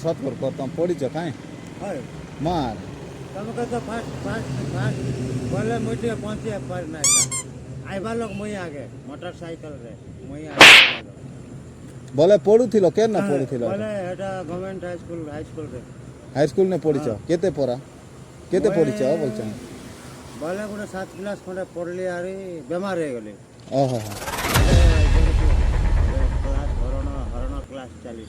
सतपुर को तुम पड़ी छ काई हाय मार तुमको तो फास्ट बोले मुझे पहुंचे पर नहीं था आइबा लोग मुई आगे मोटरसाइकिल रे मुई आगे बोले पड़ू थिलो के न पड़ू थिलो बोले एटा गवर्नमेंट हाई स्कूल रे हाई स्कूल ने पड़ी छ केते परा केते पड़ी छ बोल छ बोले गोटे 7 क्लास खंडे पढ़ली आरी बेमार हो गली ओहो क्लास हरण क्लास चली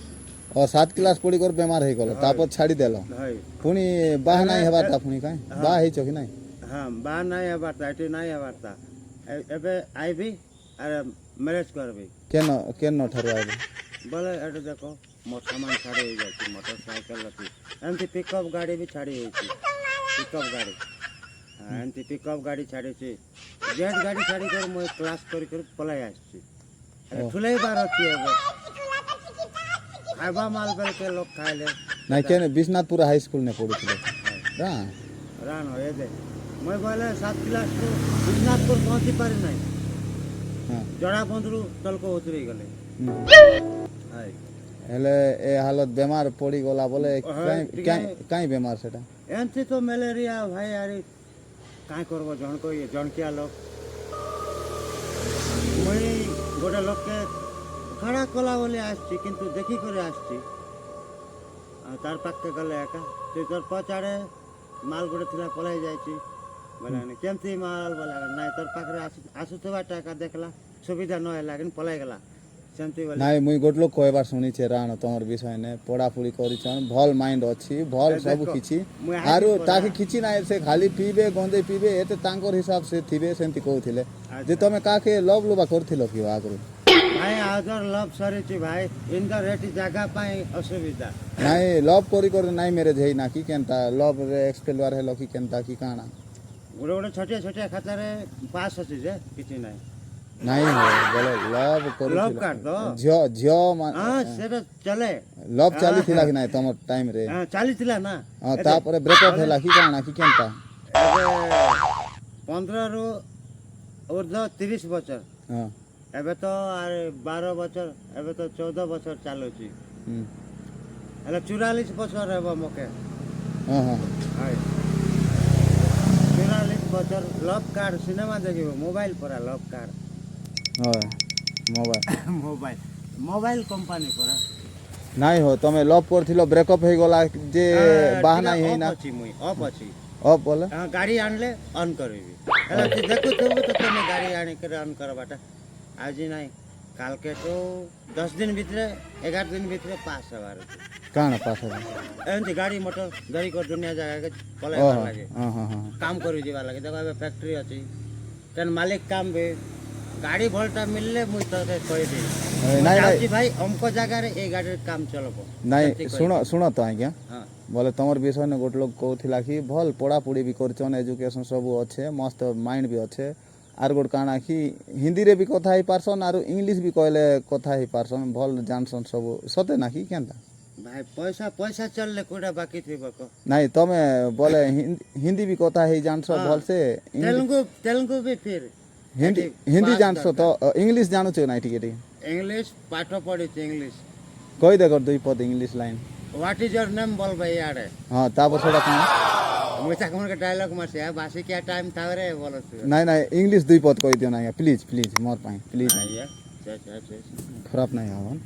और 7 क्लास पड़ी कर बीमार हे गलो तापर छाड़ी देलो हाय पुनी बाह नाही हेबा ता पुनी काई बाह हे छ कि नाही हां बाह नाही हेबा ता एटी नाही हेबा ता एबे आईबी अरे मैरिज करबी केन ठरवा बोले एटे देखो मोर सामान छाड़ी हो जाती मोटरसाइकिल रखी एमती पिकअप गाड़ी भी छाड़ी होती पिकअप गाड़ी एमती पिकअप गाड़ी छाड़ी छी जेट गाड़ी छाड़ी कर मो क्लास कर पलाई आछी ठुलै बार अछि एबे खाइबा माल बेल के लोग खाइले नाही केने बिश्नाथपुर हाई स्कूल ने पड़ू थिलो रा रान हो ए दे मैं बोले 7 क्लास को बिश्नाथपुर पहुंची पारि नहीं हां जड़ा बंदरू तल को उतरी गले हाय हेले ए हालत बीमार पड़ी गला बोले काई बीमार सेटा एमती तो मलेरिया भाई यार काई करबो जन को ये जनकिया लोग मुई गोटे लोग के खड़ा कला बोले आछी किंतु देखी करे आछी तार पाक के गले एका ते तोर पचाड़े माल गोटे थिला पलाई जायची बोला ने केमती माल बोला नाही तोर पाक रे आसुतबा टाका देखला सुविधा न है लागिन पलाई गला सेमती बोले नाही मुई गोट लोग कहबार सुनी छे राण तमर विषय ने पढ़ापढ़ी करिछन भल माइंड अछि भल सब किछि आरो ताके किछि ना से खाली पीबे गंदे पीबे एते तांकर हिसाब से थिबे सेमती कहउथिले जे तमे काके लव लुबा करथिलो कि आगरु भाई आजर लव सरिछि भाई इंदर रेटी जगह पाई असुविधा नाही लव कर नाही मैरिज हेई ना कि केनता लव रे एक्सपेलर हेलो कि केनता कि काना गोटे गोटे छोटे छोटे खातारे पास अछि जे किछि नाही नाही हो बोले लव कर लव काट दो जियो हां सेटा चले लव चाली थिला कि नाही तमर टाइम रे हां चाली थिला ना हां तापरे ब्रेकअप हेला कि काना कि केनता 15 रो ऊर्ध्व 30 बचर हां एबे तो आरे 12 बचर एबे तो 14 बचर चालू छी हला 44 बचर हेबो मके हां हां हाय 44 बचर लव कार्ड सिनेमा देखिबो मोबाइल पर लव कार्ड हां मोबाइल कंपनी पर नाही हो तमे लव करथिलो ब्रेकअप हे गला जे बहाना हे ना ऑफ अछि ऑफ बोले हां गाड़ी आनले ऑन करबी हला तू देखो तो तमे गाड़ी आने करे ऑन करबाटा आज नहीं काल के तो 10 दिन भीतर 11 दिन भीतर पास हवार काना पास है एंती गाड़ी मोटर गाड़ी को दुनिया जगह के पले लागे हां हां हां काम करू जीवा लागे देखो एबे फैक्ट्री अछि तन मालिक काम बे गाड़ी भलटा मिलले मुई तो कहि दे नहीं भाई हमको जगह रे ए गाड़ी काम चलबो नहीं सुनो तो आज्ञा हां बोले तमर विषय ने गोट लोग कहथिला कि भल पढ़ा पढ़ी भी करछन एजुकेशन सब अच्छे मस्त माइंड भी अच्छे आर गोट काना कि हिंदी रे भी कथा ही पारसन आरो इंग्लिश भी कहले कथा ही पारसन भल जानसन सब सते ना कि केनता भाई पैसा चलले कोडा बाकी थिबो को नहीं तमे बोले हिंदी भी कथा ही जानसो भल से तेलुगु भी फिर हिंदी जानसो तो इंग्लिश जानु छ ना ठीक इंग्लिश पाठ पढि छ इंग्लिश कहि दे कर दुई पद English line what is your name बोल भाई यार हां तापर सेटा काना मुझे कौन का डायलॉग में से बासी क्या टाइम था रे बोलो नहीं इंग्लिश दुई पद कहि दियो ना प्लीज मोर पाई प्लीज खराब खराब नहीं आवन